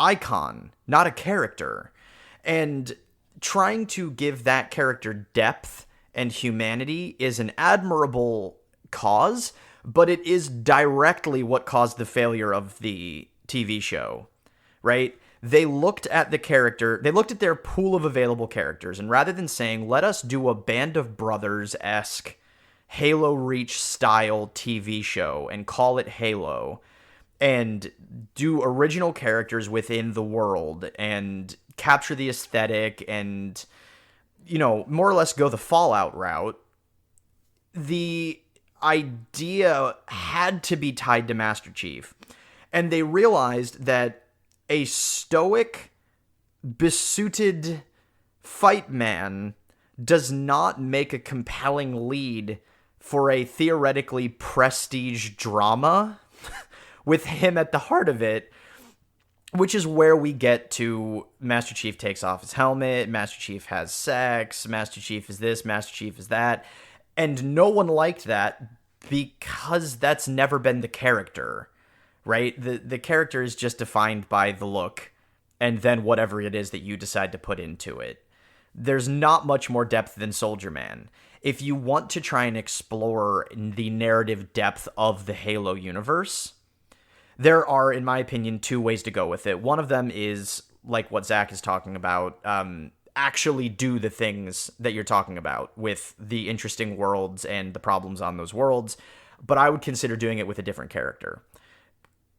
icon, not a character. And trying to give that character depth and humanity is an admirable cause, but it is directly what caused the failure of the TV show, right? They looked at the character, they looked at their pool of available characters, and rather than saying, let us do a Band of Brothers-esque Halo Reach style TV show and call it Halo, and do original characters within the world and capture the aesthetic and, more or less go the Fallout route, the idea had to be tied to Master Chief. And they realized that a stoic, besuited fight man does not make a compelling lead for a theoretically prestige drama with him at the heart of it, which is where we get to Master Chief takes off his helmet, Master Chief has sex, Master Chief is this, Master Chief is that, and no one liked that because that's never been the character, right? The character is just defined by the look and then whatever it is that you decide to put into it. There's not much more depth than Soldier Man. If you want to try and explore the narrative depth of the Halo universe, there are, in my opinion, two ways to go with it. One of them is, like what Zach is talking about, actually do the things that you're talking about with the interesting worlds and the problems on those worlds, but I would consider doing it with a different character.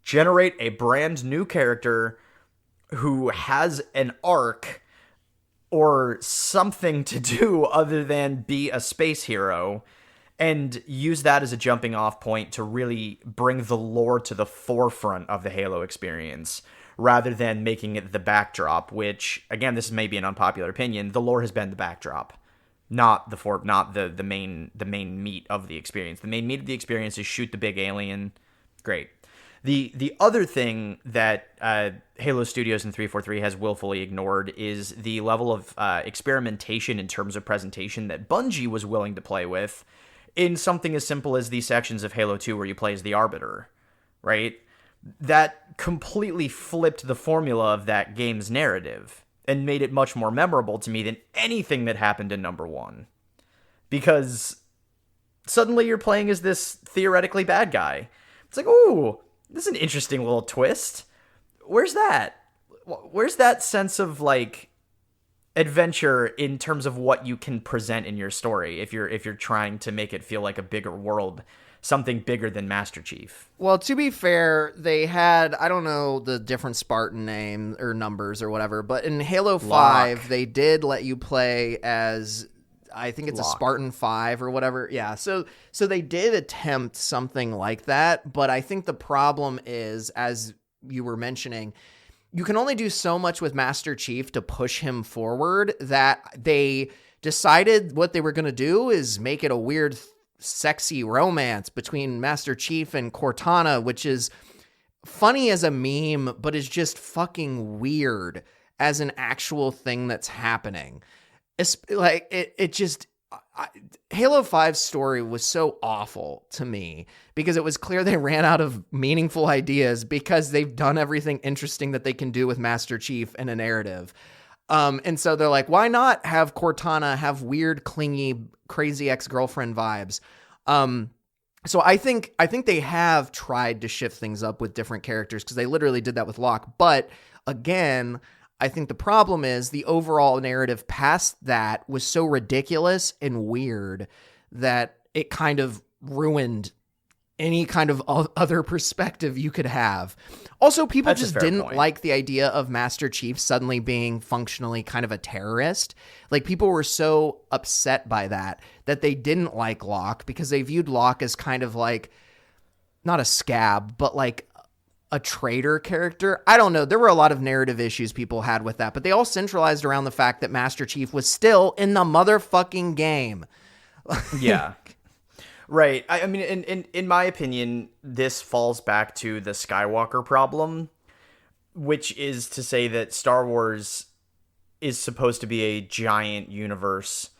Generate a brand new character who has an arc or something to do other than be a space hero, and use that as a jumping off point to really bring the lore to the forefront of the Halo experience, rather than making it the backdrop, which, again, this is maybe an unpopular opinion, the lore has been the backdrop, not the main meat of the experience. The main meat of the experience is shoot the big alien. Great. The other thing that Halo Studios and 343 has willfully ignored is the level of experimentation in terms of presentation that Bungie was willing to play with in something as simple as these sections of Halo 2 where you play as the Arbiter, right? That completely flipped the formula of that game's narrative and made it much more memorable to me than anything that happened in number 1. Because suddenly you're playing as this theoretically bad guy. It's like, ooh, this is an interesting little twist. Where's that? Where's that sense of, like, adventure in terms of what you can present in your story if you're trying to make it feel like a bigger world, something bigger than Master Chief? Well, to be fair, they had, I don't know the different Spartan name or numbers or whatever, but in Halo 5, Locke. they did let you play as, I think it's Locke. a Spartan 5 or whatever. Yeah, so they did attempt something like that, but I think the problem is, as you were mentioning, you can only do so much with Master Chief to push him forward, that they decided what they were going to do is make it a weird, sexy romance between Master Chief and Cortana, which is funny as a meme, but is just fucking weird as an actual thing that's happening. It's like it just Halo 5's story was so awful to me because it was clear they ran out of meaningful ideas because they've done everything interesting that they can do with Master Chief in a narrative. And so they're like, why not have Cortana have weird, clingy, crazy ex-girlfriend vibes? So I think they have tried to shift things up with different characters because they literally did that with Locke. But again, I think the problem is the overall narrative past that was so ridiculous and weird that it kind of ruined any kind of other perspective you could have. Also, people That's a just fair didn't point. like the idea of Master Chief suddenly being functionally kind of a terrorist. Like, people were so upset by that they didn't like Locke because they viewed Locke as kind of like, not a scab, but like a traitor character. I don't know. There were a lot of narrative issues people had with that, but they all centralized around the fact that Master Chief was still in the motherfucking game. Yeah. Right. I mean, in my opinion, this falls back to the Skywalker problem, which is to say that Star Wars is supposed to be a giant universe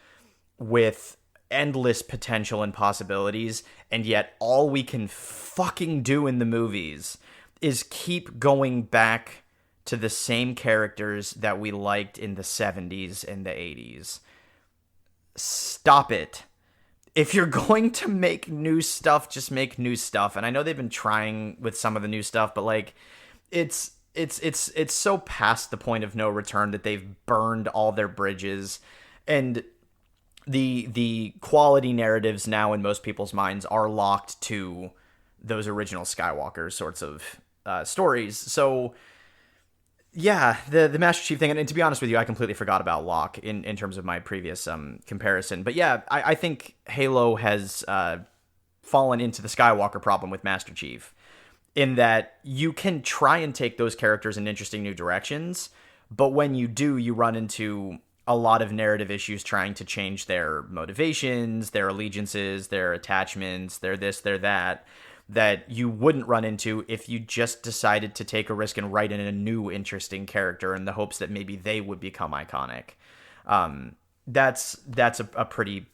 with endless potential and possibilities, and yet all we can fucking do in the movies is keep going back to the same characters that we liked in the 70s and the 80s. Stop it. If you're going to make new stuff, just make new stuff. And I know they've been trying with some of the new stuff, but like it's so past the point of no return that they've burned all their bridges, and the quality narratives now in most people's minds are locked to those original Skywalker sorts of stories. So yeah, the Master Chief thing, and to be honest with you, I completely forgot about Locke in terms of my previous comparison. But yeah, I think Halo has fallen into the Skywalker problem with Master Chief, in that you can try and take those characters in interesting new directions, but when you do, you run into a lot of narrative issues trying to change their motivations, their allegiances, their attachments, their this, their that you wouldn't run into if you just decided to take a risk and write in a new interesting character in the hopes that maybe they would become iconic. That's a pretty,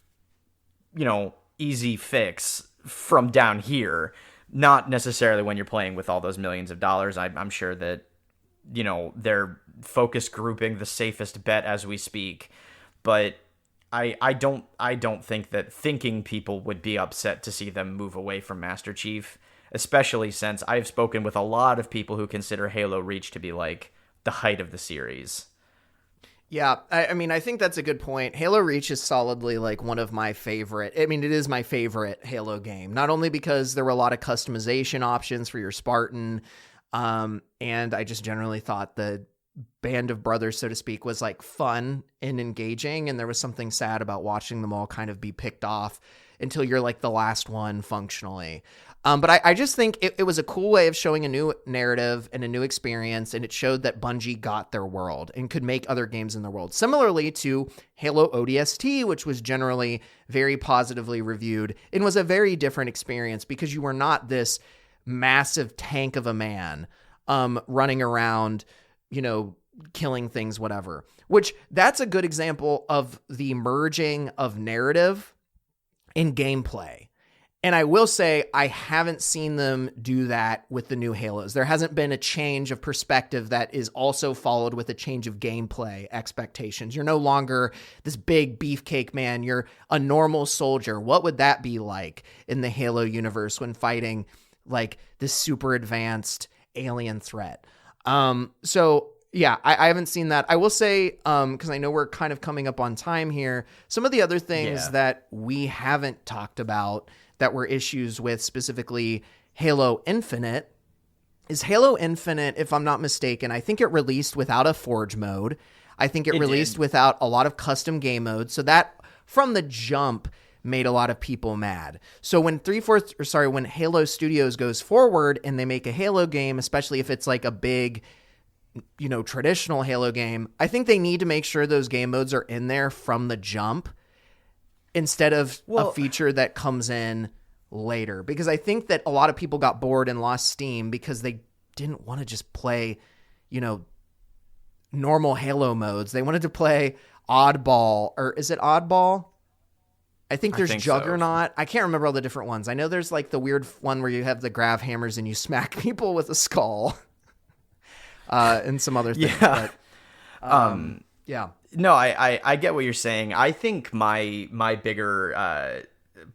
easy fix from down here. Not necessarily when you're playing with all those millions of dollars. I'm sure that, they're focus grouping the safest bet as we speak, but I don't think that thinking people would be upset to see them move away from Master Chief, especially since I've spoken with a lot of people who consider Halo Reach to be like the height of the series. Yeah, I mean, I think that's a good point. Halo Reach is solidly like one of my favorite. I mean, it is my favorite Halo game, not only because there were a lot of customization options for your Spartan, and I just generally thought the band of brothers, so to speak, was like fun and engaging, and there was something sad about watching them all kind of be picked off until you're like the last one functionally. But I just think it was a cool way of showing a new narrative and a new experience, and it showed that Bungie got their world and could make other games in the world. Similarly to Halo ODST, which was generally very positively reviewed and was a very different experience because you were not this massive tank of a man running around, killing things, whatever. Which that's a good example of the merging of narrative and gameplay. And I will say, I haven't seen them do that with the new Halos. There hasn't been a change of perspective that is also followed with a change of gameplay expectations. You're no longer this big beefcake man. You're a normal soldier. What would that be like in the Halo universe when fighting this super advanced alien threat? So yeah, I haven't seen that. I will say, because I know we're kind of coming up on time here, some of the other things that we haven't talked about that were issues with specifically Halo Infinite is Halo Infinite, if I'm not mistaken, I think it released without a Forge mode. I think it released without a lot of custom game modes. So that, from the jump, made a lot of people mad. So when when Halo Studios goes forward and they make a Halo game, especially if it's like a big, traditional Halo game, I think they need to make sure those game modes are in there from the jump instead of a feature that comes in later. Because I think that a lot of people got bored and lost steam because they didn't want to just play, normal Halo modes. They wanted to play Oddball, or is it Oddball? I think there's Juggernaut. So. I can't remember all the different ones. I know there's like the weird one where you have the grav hammers and you smack people with a skull. And some other things. Yeah. But, yeah. No, I get what you're saying. I think my bigger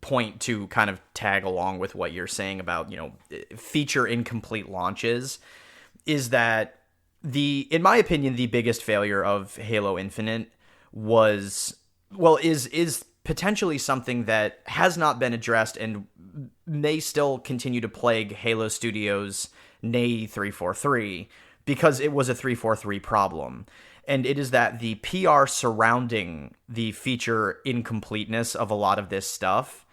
point to kind of tag along with what you're saying about, feature incomplete launches is that in my opinion, the biggest failure of Halo Infinite is potentially something that has not been addressed and may still continue to plague Halo Studios, nay 343, because it was a 343 problem. And it is that the PR surrounding the feature incompleteness of a lot of this stuff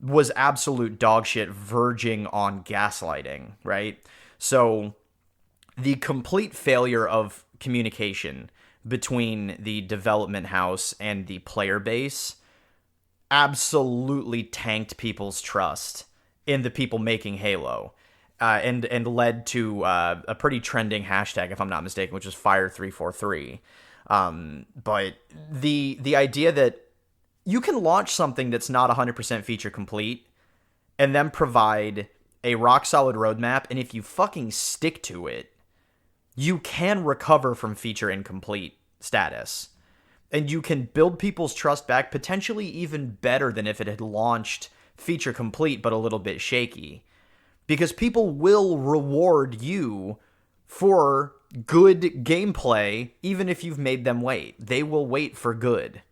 was absolute dog shit, verging on gaslighting, right? So the complete failure of communication between the development house and the player base absolutely tanked people's trust in the people making Halo. And led to a pretty trending hashtag, if I'm not mistaken, which was Fire343. But the idea that you can launch something that's not 100% feature complete and then provide a rock-solid roadmap, and if you fucking stick to it, you can recover from feature incomplete status. And you can build people's trust back potentially even better than if it had launched feature complete but a little bit shaky. Because people will reward you for good gameplay, even if you've made them wait. They will wait for good.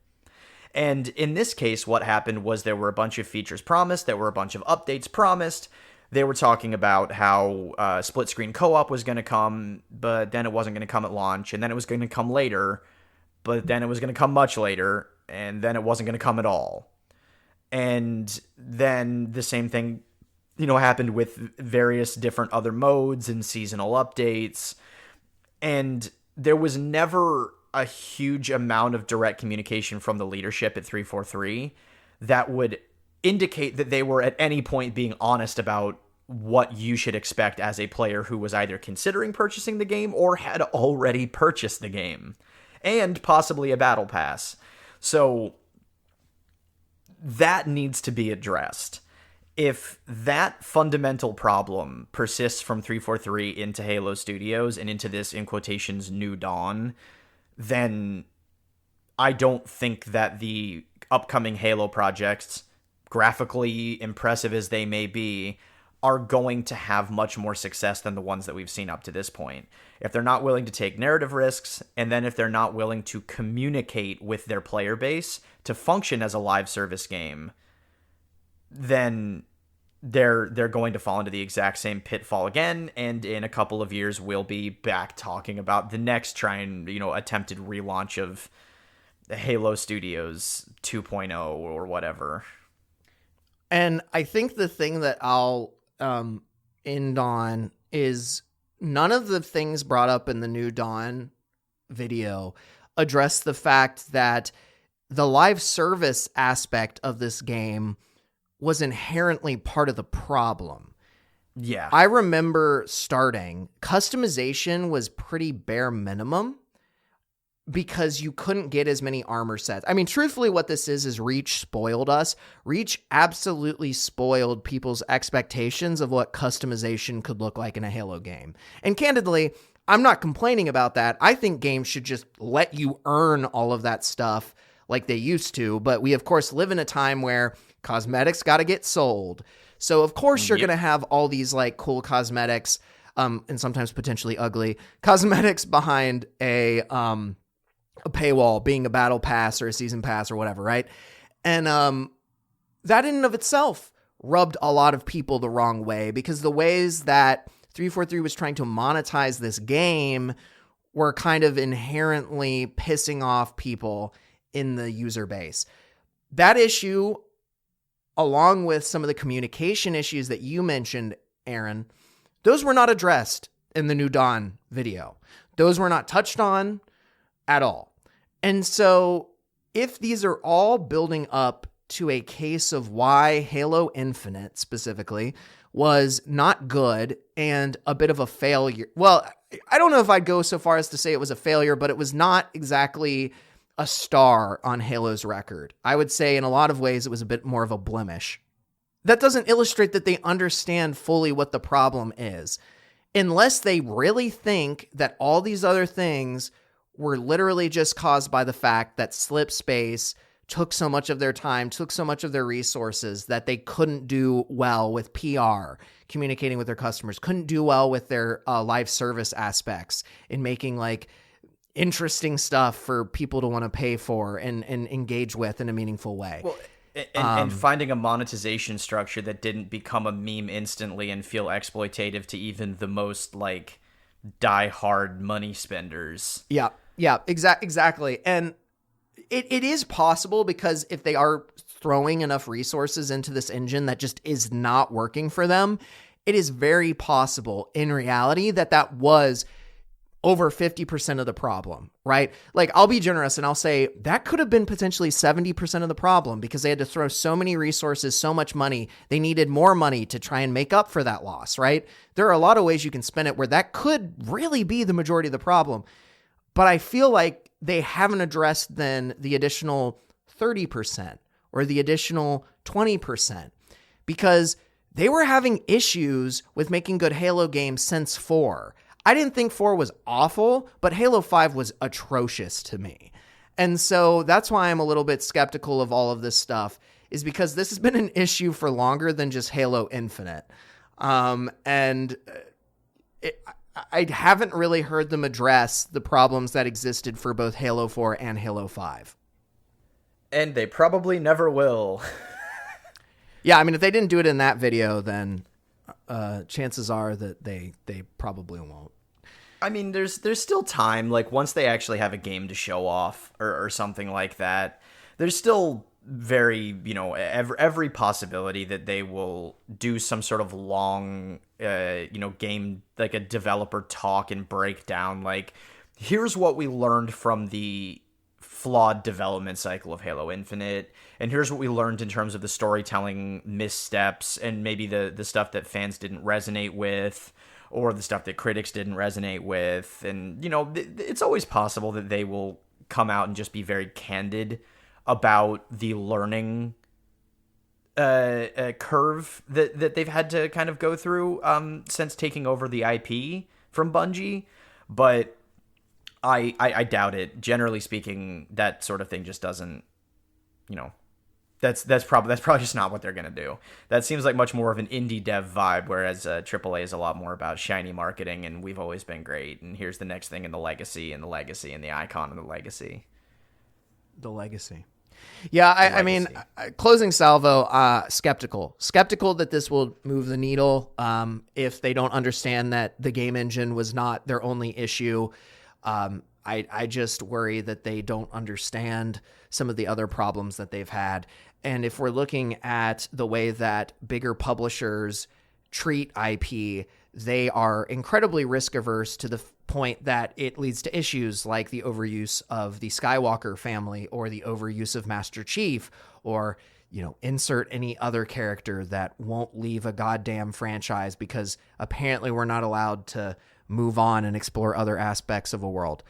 And in this case, what happened was there were a bunch of features promised. There were a bunch of updates promised. They were talking about how split-screen co-op was going to come, but then it wasn't going to come at launch. And then it was going to come later, but then it was going to come much later. And then it wasn't going to come at all. And then the same thing happened with various different other modes and seasonal updates. And there was never a huge amount of direct communication from the leadership at 343 that would indicate that they were at any point being honest about what you should expect as a player who was either considering purchasing the game or had already purchased the game, and possibly a battle pass. So that needs to be addressed. If that fundamental problem persists from 343 into Halo Studios and into this, in quotations, new dawn, then I don't think that the upcoming Halo projects, graphically impressive as they may be, are going to have much more success than the ones that we've seen up to this point. If they're not willing to take narrative risks, and then if they're not willing to communicate with their player base to function as a live service game, then they're going to fall into the exact same pitfall again, and in a couple of years we'll be back talking about the next attempted relaunch of Halo Studios 2.0 or whatever. And I think the thing that I'll end on is none of the things brought up in the New Dawn video address the fact that the live service aspect of this game was inherently part of the problem. Yeah. I remember starting, customization was pretty bare minimum because you couldn't get as many armor sets. I mean, truthfully, what this is Reach spoiled us. Reach absolutely spoiled people's expectations of what customization could look like in a Halo game. And candidly, I'm not complaining about that. I think games should just let you earn all of that stuff like they used to. But we, of course, live in a time where cosmetics got to get sold. So, of course, you're going to have all these like cool cosmetics and sometimes potentially ugly cosmetics behind a paywall, being a battle pass or a season pass or whatever, right? And that in and of itself rubbed a lot of people the wrong way, because the ways that 343 was trying to monetize this game were kind of inherently pissing off people in the user base. That issue, along with some of the communication issues that you mentioned, Aaron, those were not addressed in the New Dawn video. Those were not touched on at all. And so if these are all building up to a case of why Halo Infinite specifically was not good and a bit of a failure. Well, I don't know if I'd go so far as to say it was a failure, but it was not exactly a star on Halo's record. I would say in a lot of ways it was a bit more of a blemish. That doesn't illustrate that they understand fully what the problem is, unless they really think that all these other things were literally just caused by the fact that Slipspace took so much of their time, took so much of their resources that they couldn't do well with PR, communicating with their customers, couldn't do well with their live service aspects in making like interesting stuff for people to want to pay for and engage with in a meaningful way. Well, and finding a monetization structure that didn't become a meme instantly and feel exploitative to even the most like die-hard money spenders. Yeah, exactly. And it is possible, because if they are throwing enough resources into this engine that just is not working for them, it is very possible in reality that was over 50% of the problem, right? Like, I'll be generous and I'll say that could have been potentially 70% of the problem, because they had to throw so many resources, so much money. They needed more money to try and make up for that loss, right? There are a lot of ways you can spin it where that could really be the majority of the problem. But I feel like they haven't addressed then the additional 30% or the additional 20%, because they were having issues with making good Halo games since 4. I didn't think 4 was awful, but Halo 5 was atrocious to me. And so that's why I'm a little bit skeptical of all of this stuff, is because this has been an issue for longer than just Halo Infinite. I haven't really heard them address the problems that existed for both Halo 4 and Halo 5. And they probably never will. Yeah, I mean, if they didn't do it in that video, then chances are that they probably won't. I mean, there's still time. Like, once they actually have a game to show off or something like that, there's still very, every possibility that they will do some sort of long, game, like a developer talk and breakdown. Like, here's what we learned from the flawed development cycle of Halo Infinite, and here's what we learned in terms of the storytelling missteps and maybe the stuff that fans didn't resonate with, or the stuff that critics didn't resonate with. And, it's always possible that they will come out and just be very candid about the learning curve that they've had to kind of go through since taking over the IP from Bungie. But I doubt it. Generally speaking, that sort of thing just doesn't, that's probably just not what they're going to do. That seems like much more of an indie dev vibe, whereas AAA is a lot more about shiny marketing, and we've always been great, and here's the next thing in the legacy and the legacy and the icon and the legacy. The legacy. Yeah, I mean, closing salvo, skeptical that this will move the needle if they don't understand that the game engine was not their only issue. I just worry that they don't understand some of the other problems that they've had. And if we're looking at the way that bigger publishers treat IP, they are incredibly risk averse to the point that it leads to issues like the overuse of the Skywalker family or the overuse of Master Chief, or, insert any other character that won't leave a goddamn franchise because apparently we're not allowed to move on and explore other aspects of a world.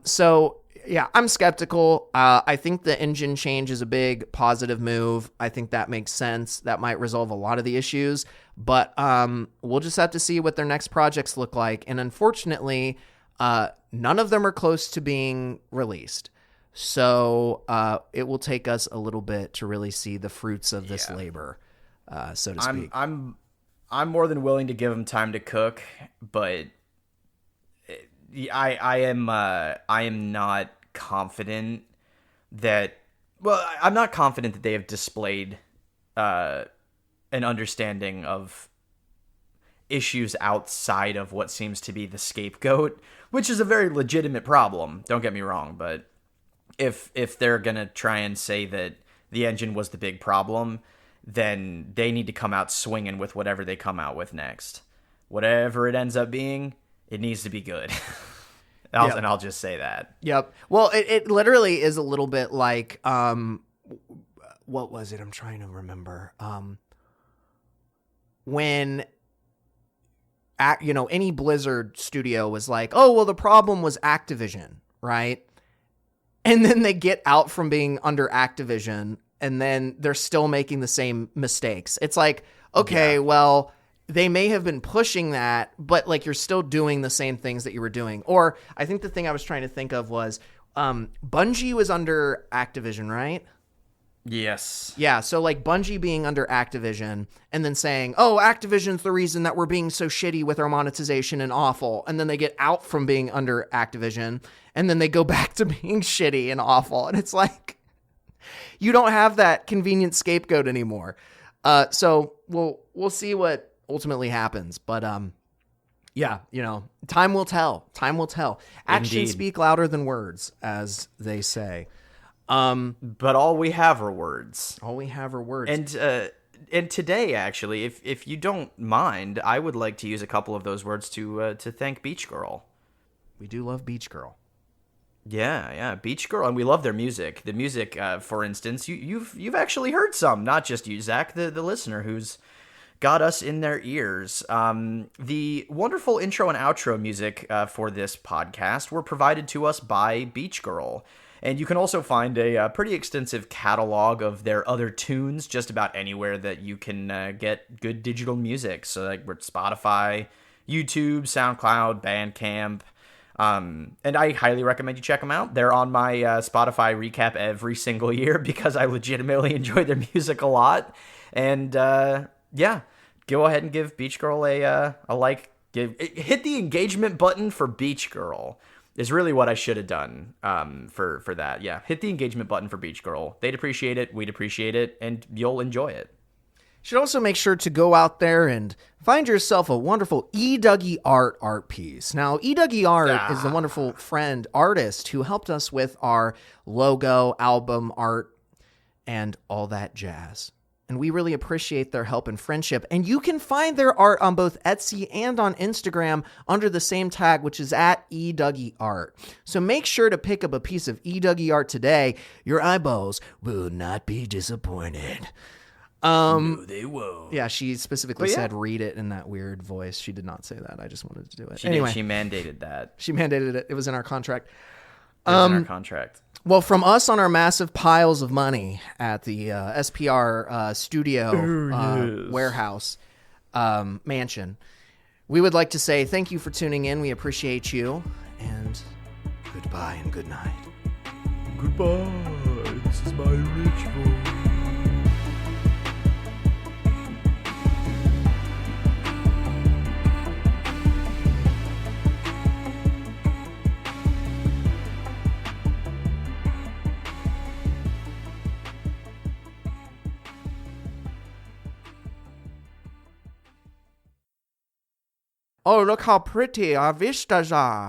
So yeah, I'm skeptical. I think the engine change is a big positive move. I think that makes sense. That might resolve a lot of the issues, but we'll just have to see what their next projects look like. And unfortunately, none of them are close to being released. So it will take us a little bit to really see the fruits of this labor, so to speak. I'm more than willing to give them time to cook, but I am not confident that. Well, I'm not confident that they have displayed an understanding of issues outside of what seems to be the scapegoat, which is a very legitimate problem. Don't get me wrong, but if they're gonna try and say that the engine was the big problem, then they need to come out swinging with whatever they come out with next. Whatever it ends up being, it needs to be good. And I'll just say that. Yep. Well, it literally is a little bit like, what was it? I'm trying to remember. When, any Blizzard studio was like, oh, well, the problem was Activision, right? And then they get out from being under Activision, and then they're still making the same mistakes. It's like, okay, well, they may have been pushing that, but like you're still doing the same things that you were doing. Or I think the thing I was trying to think of was Bungie was under Activision, right? Yes. Yeah, so like Bungie being under Activision and then saying, oh, Activision's the reason that we're being so shitty with our monetization and awful. And then they get out from being under Activision and then they go back to being shitty and awful. And it's like, you don't have that convenient scapegoat anymore. So we'll see what ultimately happens. But time will tell. Time will tell. Actions Indeed. speak louder than words, as they say. But all we have are words. All we have are words. And today, actually, if you don't mind, I would like to use a couple of those words to thank Beach Girl. We do love Beach Girl. Yeah, Beach Girl, and we love their music. The music, for instance, you've actually heard some, not just you, Zach, the listener, who's got us in their ears. The wonderful intro and outro music for this podcast were provided to us by Beach Girl. And you can also find a pretty extensive catalog of their other tunes just about anywhere that you can get good digital music. So like we're Spotify, YouTube, SoundCloud, Bandcamp. And I highly recommend you check them out. They're on my Spotify recap every single year because I legitimately enjoy their music a lot. And go ahead and give Beach Girl a like. Hit the engagement button for Beach Girl. Is really what I should have done for that. Yeah, hit the engagement button for Beach Girl. They'd appreciate it, we'd appreciate it, and you'll enjoy it. Should also make sure to go out there and find yourself a wonderful E. art piece. Now, E. Art is a wonderful friend artist who helped us with our logo, album art, and all that jazz. And we really appreciate their help and friendship. And you can find their art on both Etsy and on Instagram under the same tag, which is at @eDougieArt. So make sure to pick up a piece of art today. Your eyeballs will not be disappointed. No, they won't. Yeah, she specifically said read it in that weird voice. She did not say that. I just wanted to do it. She mandated that. She mandated it. It was in our contract. It was in our contract. Well, from us on our massive piles of money at the SPR studio warehouse mansion, we would like to say thank you for tuning in. We appreciate you. And goodbye and good night. Goodbye. This is my ritual. Oh, look how pretty our vistas are.